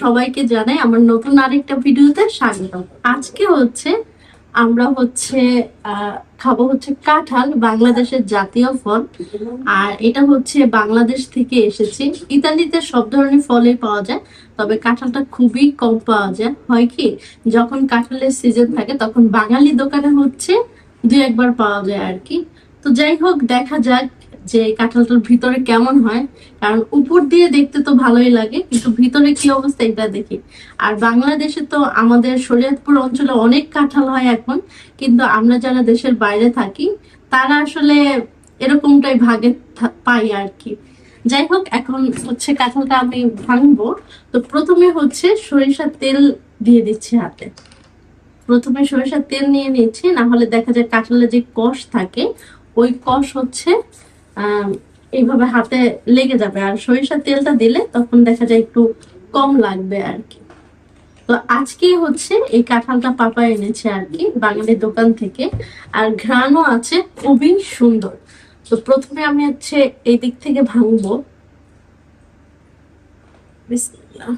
সবাইকে জানাই আমার নতুন আরেকটা ভিডিওতে স্বাগত। আজকে আমরা খাবো কাঁঠাল, বাংলাদেশের জাতীয় ফল। আর এটা বাংলাদেশ থেকে এসেছে। ইতালিতে সব ধরনের ফলই পাওয়া যায়, তবে কাঁঠালটা খুবই কম পাওয়া যায়। হয় কি, যখন কাঁঠালের সিজন থাকে তখন বাঙালি দোকানে দুই একবার পাওয়া যায় আর কি। তো যাই হোক, দেখা যাক যে কাঁঠালটার ভিতরে কেমন হয়। কারণ উপর দিয়ে দেখতে তো ভালোই লাগে, কিন্তু ভিতরে কি অবস্থা এটা দেখি। আর বাংলাদেশে তো আমাদের শরীয়তপুর অঞ্চলে অনেক কাঁঠাল হয় এখন, কিন্তু আমরা যারা দেশের বাইরে থাকি তারা আসলে এরকমটাই ভাগে পাই আর কি। যাই হোক, এখন কাঁঠালটা আমি ভাঙবো। তো প্রথমে সরিষার তেল দিয়ে দিচ্ছি হাতে। প্রথমে সরিষার তেল নিয়ে নিচ্ছি, না হলে দেখা যায় কাঁঠালের যে কষ থাকে ওই কষ আহ এইভাবে হাতে লেগে যাবে। আর সরিষার তেলটা দিলে তখন দেখা যায় একটু কম লাগবে আর কি। তো আজকে এই কাঁঠালটা পাপা এনেছে আর কি বাঙালি দোকান থেকে। আর ঘ্রাণও আছে খুবই সুন্দর। তো প্রথমে আমি এই দিক থেকে ভাঙবো। বিসমিল্লাহ।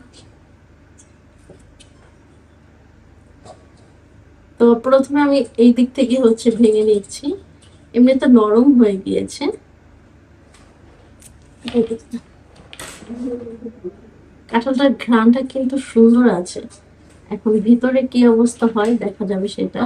তো প্রথমে আমি এই দিক থেকে ভেঙে নিচ্ছি। এমনিতে নরম হয়ে গিয়েছে। কাঁঠালটার ঘ্রাণটা কিন্তু সুন্দর আছে। এখন ভিতরে কি অবস্থা হয় দেখা যাবে সেটা।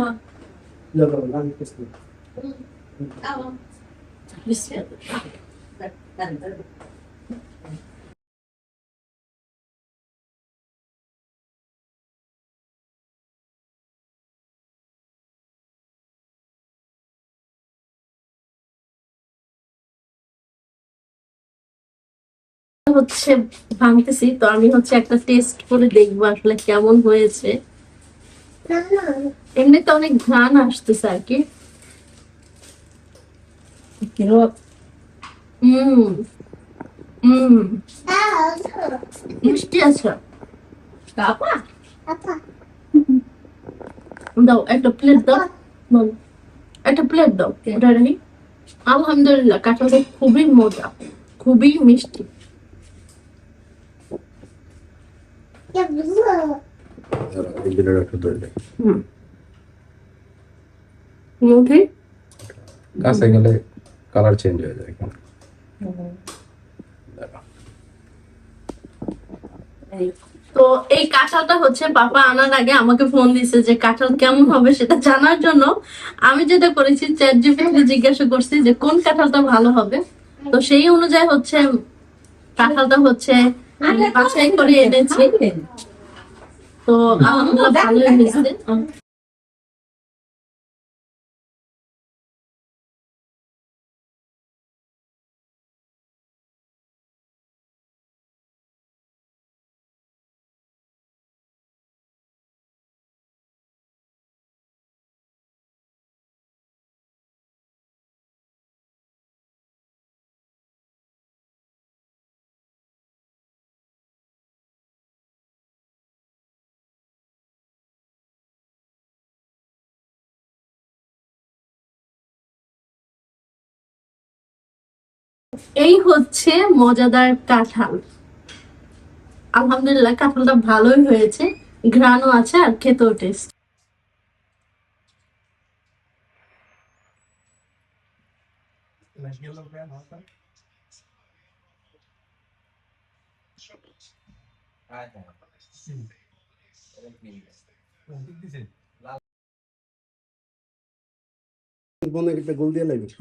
ভাঙতেছি তো আমি একটা টেস্ট করে দেখবো আসলে কেমন হয়েছে। এমনিতে অনেক ঘ্রাণ আসতেছে আর কি। মিষ্টি আছে। দাও একটা প্লেট দাও। একটা প্লেট দাও ওটা রাখি। আলহামদুলিল্লাহ, কাঁঠালটা খুবই মজা, খুবই মিষ্টি। কাছে গেলে কালার চেঞ্জ হয়ে যায়। তো এই কাঁঠালটা পাপা আনার আগে আমাকে ফোন দিছে যে কাঁঠাল কেমন হবে সেটা জানার জন্য। আমি যেটা করেছি, চ্যাট জিপিটিকে জিজ্ঞাসা করছি যে কোন কাঁঠালটা ভালো হবে। তো সেই অনুযায়ী কাঁঠালটা আমি বাছাই করে এনেছি। তো আলহামদুলিল্লাহ ভালোই হয়েছে। এই মজাদার কাঁঠাল। আলহামদুলিল্লাহ কাঁঠালটা ভালোই হয়েছে, ঘ্রাণও আছে আর খেতেও টেস্ট।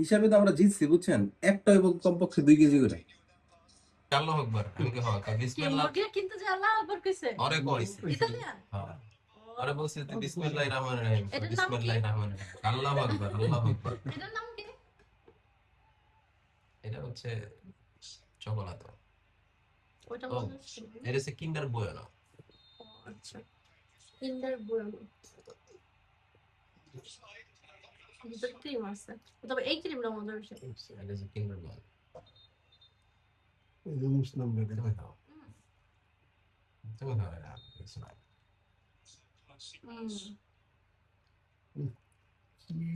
হিসাবে তো আমরা জিতছি বুঝছেন, একটা এবং কমপক্ষে 2 কেজি করে। আল্লাহু আকবার। আমি কি হয় বিসমিল্লাহ কিন্তু যে আল্লাহু আকবার কইছে আরে কইছে ইতালিয়ান। হ্যাঁ আরে বলছি বিসমিল্লাহির রহমানির রহিম। বিসমিল্লাহির রহমানির রহিম। আল্লাহু আকবার আল্লাহু আকবার। এটার নাম কি? এটা চকোলাত। ওটা ও মনে হচ্ছে এটা কিন্ডার বুয়েনো। আচ্ছা, কিন্ডার বুয়েনো। ভিতরে ক্রিম আছে, তবে এই ক্রিমটা মজা হয়েছে। এটা কিন্ডার বুয়েনো। এই যে মুসলাম বেটা তুমি খাও এটা কিছু না। কি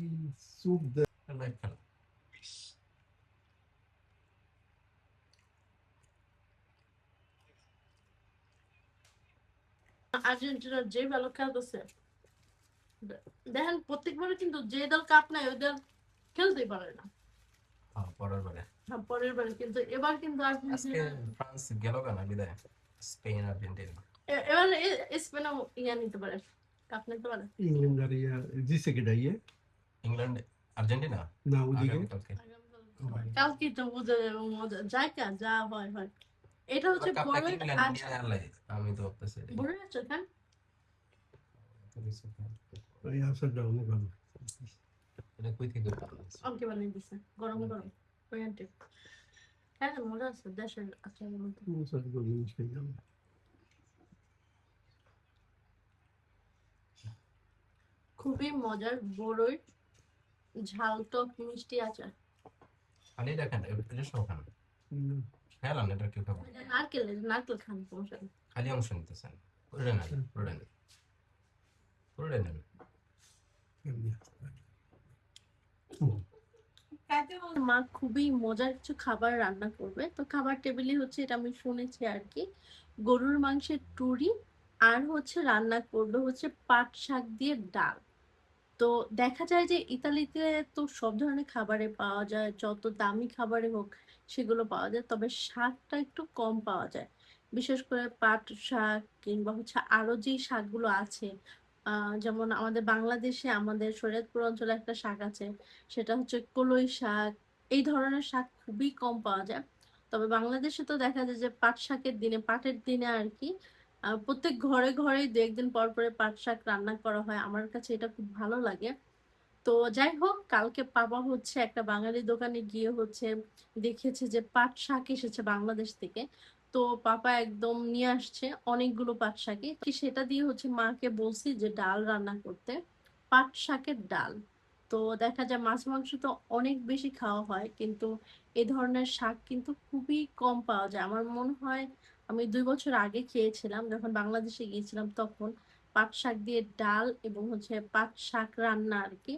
স্যুপ দে লাইক খাও। আর্জেন্টিনার যে ভালো খেলতেছে, দেখেন প্রত্যেকবারে কিন্তু যে দল কাপ নেয় ওই দল খেলতেই পারে না। পরের বারে হ্যাঁ, পরের বারে কিন্তু এবার কিন্তু আজকে আর্জেন্টিনা ফ্রান্স গেল কেন বিদায়, স্পেন আর্জেন্টিনা। এবার স্পেনও ইয়া নিতে পারে, কাপ নিতে পারে। ইংল্যান্ড আর জিসে কে ডাইয়ে ইংল্যান্ড আর্জেন্টিনা না ওদিকে আগামীকালকে। কালকে তো বুঝে মজা যায় কা যা হয় হয়। এটা হচ্ছে কাপটা বড় কি ইংল্যান্ড আজ নিয়ে আনলাই? আমি তো ভাবতেছি এটাই। বড় আছে কেন ওই আসর ডাউন করব এটা কই থেকে পাবো? অঙ্কে বানিয়ে দিছে গরম গরম ওয়ান্টে। হ্যাঁ মজা আছে দেশের আচারের মধ্যে। মুসার গোবিন সেই গেল খুবই মজার বড়ই ঝাল টক মিষ্টি আচার। খালি দেখেন এটা সব খান, খেলাম এটা কেউ খাবো, নারকেল খান সমস্যা নেই। খালি অংশ নিতেছেন। পুরোটা নেন, পুরোটা নেন, পুরোটা নেন। মা খুবই মজার কিছু খাবার রান্না করবে, তো খাবার টেবিলে হচ্ছে এটা আমি শুনেছি আর কি, গরুর মাংসের টুরি আর হচ্ছে রান্না করবে হচ্ছে পাট শাক দিয়ে ডাল। তো দেখা যায় যে ইতালিতে তো সব ধরনের খাবারে পাওয়া যায়, যত দামি খাবারে হোক সেগুলো পাওয়া যায়, তবে শাকটা একটু কম পাওয়া যায়। বিশেষ করে পাট শাক কিংবা হচ্ছে আরো যে শাকগুলো আছে, যেমন আমাদের বাংলাদেশে আমাদের শরীয়তপুর অঞ্চলে একটা শাক আছে, সেটা হচ্ছে কলই শাক। এই ধরনের শাক খুবই কম পাওয়া যায়। তবে বাংলাদেশে তো দেখা যায় যে পাট শাকের দিনে, পাটের দিনে আর কি, প্রত্যেক ঘরে ঘরে দু একদিন পর পরে পাট শাক রান্না করা হয়। আমার কাছে এটা খুব ভালো লাগে। তো যাই হোক, কালকে পাপা হচ্ছে একটা বাঙালি দোকানে গিয়ে হচ্ছে দেখেছে যে পাট শাক এসেছে বাংলাদেশ থেকে। তো পাপা একদম নিয়ে আসছে অনেকগুলো পাট শাকই, তো সেটা দিয়ে হচ্ছে মাকে বলছি যে ডাল রান্না করতে, পাট শাকের ডাল। তো দেখা যায় মাছ মাংস তো অনেক বেশি খাওয়া হয়, কিন্তু এ ধরনের শাক কিন্তু খুবই কম পাওয়া যায়। আমার মনে হয় আমি 2 বছর আগে খেয়েছিলাম যখন বাংলাদেশে গিয়েছিলাম, তখন পাট শাক দিয়ে ডাল এবং হচ্ছে পাট শাক রান্না আর কি।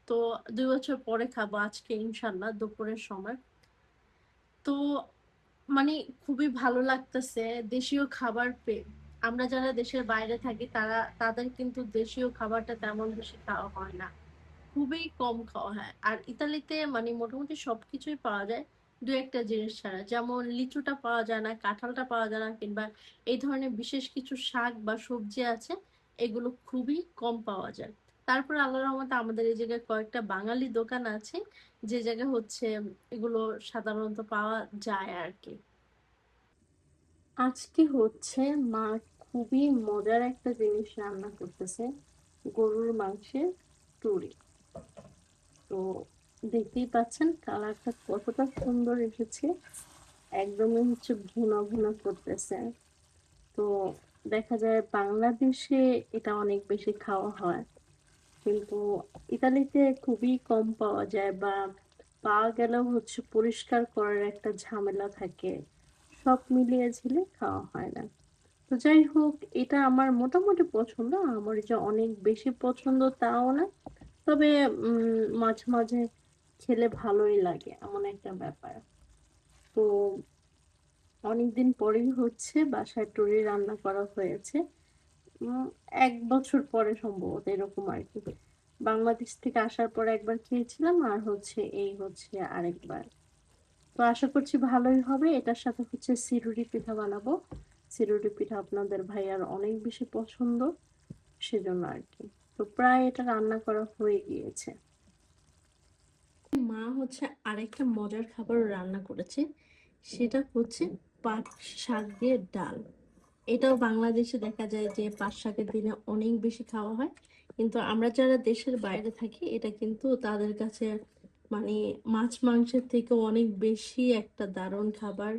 তো 2 বছর পরে খাবো আজকে ইনশাল্লাহ দুপুরের সময়। তো মানে খুবই ভালো লাগতেছে দেশীয় খাবার পেয়ে। আমরা যারা দেশের বাইরে থাকি তাদের কিন্তু দেশীয় খাবারটা তেমন বেশি খাওয়া হয় না, খুবই কম খাওয়া হয়। আর ইতালিতে মানে মোটামুটি সবকিছুই পাওয়া যায়, দু একটা জিনিস ছাড়া, যেমন লিচুটা পাওয়া যায় না, কাঁঠালটা পাওয়া যায় না, কিংবা এই ধরনের বিশেষ কিছু শাক বা সবজি আছে, এগুলো খুবই কম পাওয়া যায়। তারপর আল্লাহর রহমতে আমাদের এই জায়গায় কয়েকটা বাঙালি দোকান আছে, যে জায়গায় হচ্ছে এগুলো সাধারণত পাওয়া যায় আর কি। আজকে হচ্ছে মা খুবই মজার একটা জিনিস রান্না করতেছে, গরুর মাংসের টুরি। তো দেখতেই পাচ্ছেন কালারটা কতটা সুন্দর এসেছে, একদমই হচ্ছে ভুনা ভুনা করতেছে। তো দেখা যায় বাংলাদেশে এটা অনেক বেশি খাওয়া হয়, কিন্তু ইতালিতে খুবই কম পাওয়া যায়, বা পাওয়া গেলেও হচ্ছে পরিষ্কার করার একটা ঝামেলা থাকে, সব মিলিয়ে ঝিলে খাওয়া হয় না। তো যাই হোক, এটা আমার মোটামুটি পছন্দ, আমার যে অনেক বেশি পছন্দ তাও না, তবে মাঝে মাঝে খেলে ভালোই লাগে এমন একটা ব্যাপার। তো অনেকদিন পরেই হচ্ছে বাসায় টুরি রান্না করা হয়েছে, উম 1 বছর পরে সম্ভবত এরকম আর কি। বাংলাদেশ থেকে আসার পর একবার খেয়েছিলাম, আর হচ্ছে এই হচ্ছে আরেকবার। তো আশা করছি ভালোই হবে। এটার সাথে হচ্ছে সিরুরি পিঠা বানাবো, সিরুরি পিঠা আপনাদের ভাইয়ার অনেক বেশি পছন্দ, সেজন্য আর কি। তো প্রায় এটা রান্না করা হয়ে গিয়েছে। মা হচ্ছে আরেকটা মজার খাবার রান্না করেছে, সেটা হচ্ছে পাট শাক দিয়ে ডাল। এটাও বাংলাদেশে দেখা যায় যে পাট শাকের দিনে অনেক বেশি খাওয়া হয়, কিন্তু আমরা যারা দেশের বাইরে থাকি এটা কিন্তু তাদের কাছে মানে মাছ মাংসের থেকে অনেক বেশি একটা দারুণ খাবার,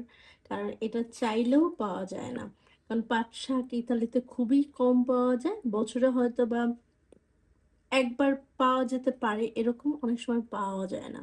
কারণ এটা চাইলেও পাওয়া যায় না। কারণ পাট শাক ইতালিতে খুবই কম পাওয়া যায়, বছরে হয়তো বা একবার পাওয়া যেতে পারে, এরকম অনেক সময় পাওয়া যায় না।